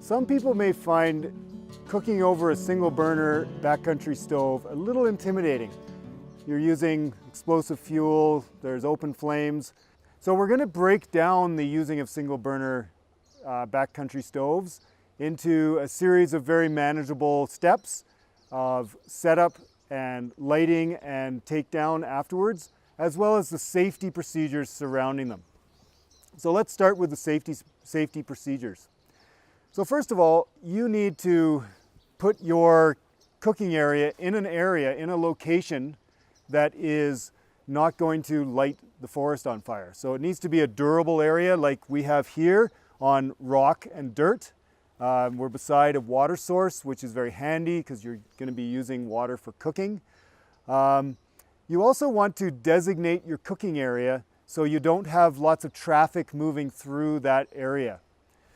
Some people may find cooking over a single burner backcountry stove a little intimidating. You're using explosive fuel, there's open flames. So we're going to break down the using of single burner backcountry stoves into a series of very manageable steps of setup and lighting and takedown afterwards, as well as the safety procedures surrounding them. So let's start with the safety procedures. So first of all, you need to put your cooking area in a location that is not going to light the forest on fire. So it needs to be a durable area like we have here on rock and dirt. We're beside a water source, which is very handy because you're going to be using water for cooking. You also want to designate your cooking area so you don't have lots of traffic moving through that area.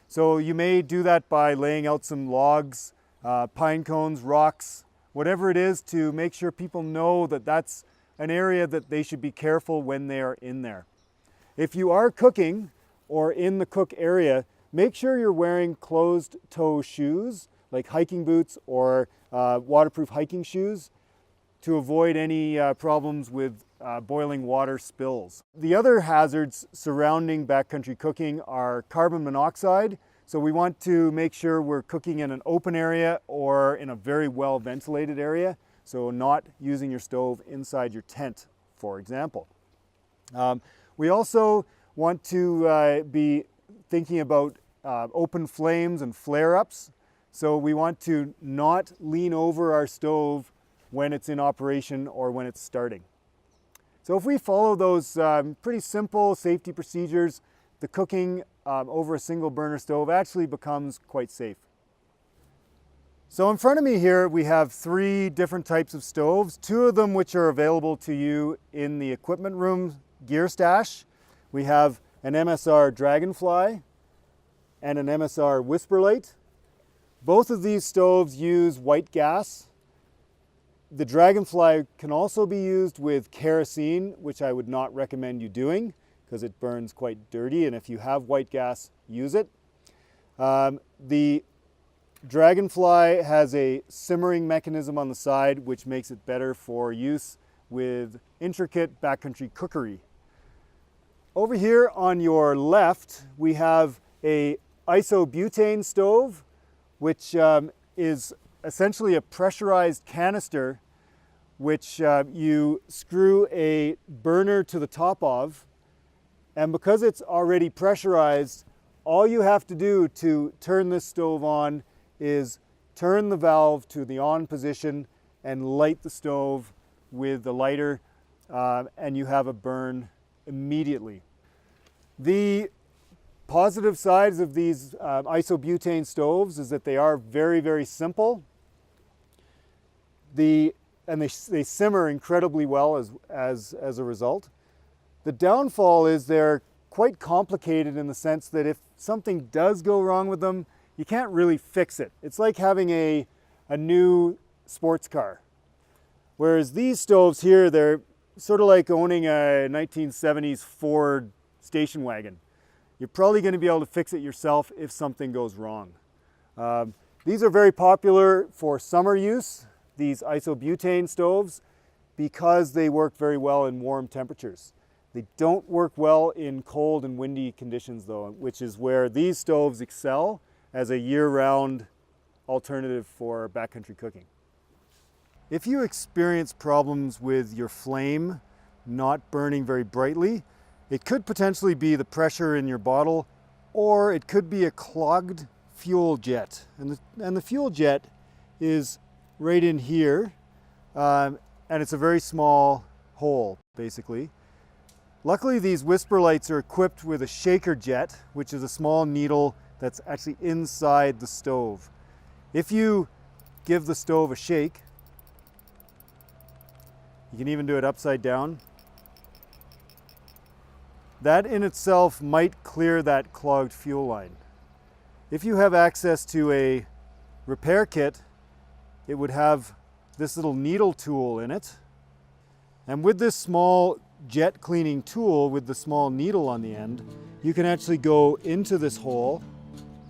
So you may do that by laying out some logs, pine cones, rocks, whatever it is, to make sure people know that that's an area that they should be careful when they are in there. If you are cooking or in the cook area, make sure you're wearing closed-toe shoes like hiking boots or waterproof hiking shoes to avoid any problems with boiling water spills. The other hazards surrounding backcountry cooking are carbon monoxide. So we want to make sure we're cooking in an open area or in a very well ventilated area. So not using your stove inside your tent, for example. We also want to be thinking about open flames and flare-ups. So we want to not lean over our stove when it's in operation or when it's starting. So if we follow those pretty simple safety procedures, the cooking over a single burner stove actually becomes quite safe. So in front of me here we have 3 different types of stoves, 2 of them which are available to you in the equipment room gear stash. We have an MSR Dragonfly and an MSR Whisperlight. Both of these stoves use white gas. The Dragonfly can also be used with kerosene, which I would not recommend you doing because it burns quite dirty, and if you have white gas, use it. The Dragonfly has a simmering mechanism on the side which makes it better for use with intricate backcountry cookery. Over here on your left we have a isobutane stove, which is essentially a pressurized canister which you screw a burner to the top of, and because it's already pressurized, all you have to do to turn this stove on is turn the valve to the on position and light the stove with the lighter, and you have a burn immediately. The positive sides of these isobutane stoves is that they are very, very simple. They simmer incredibly well as a result. The downfall is they're quite complicated in the sense that if something does go wrong with them, you can't really fix it. It's like having a new sports car. Whereas these stoves here, they're sort of like owning a 1970s Ford station wagon. You're probably going to be able to fix it yourself if something goes wrong. These are very popular for summer use, these isobutane stoves, because they work very well in warm temperatures. They don't work well in cold and windy conditions though, which is where these stoves excel as a year-round alternative for backcountry cooking. If you experience problems with your flame not burning very brightly, it could potentially be the pressure in your bottle, or it could be a clogged fuel jet. And the fuel jet is right in here, and it's a very small hole, basically. Luckily, these whisper lights are equipped with a shaker jet, which is a small needle that's actually inside the stove. If you give the stove a shake, you can even do it upside down, that in itself might clear that clogged fuel line. If you have access to a repair kit, it would have this little needle tool in it. And with this small jet cleaning tool with the small needle on the end, you can actually go into this hole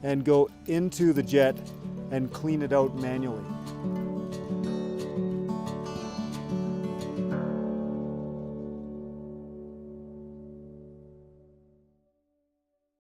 and go into the jet and clean it out manually.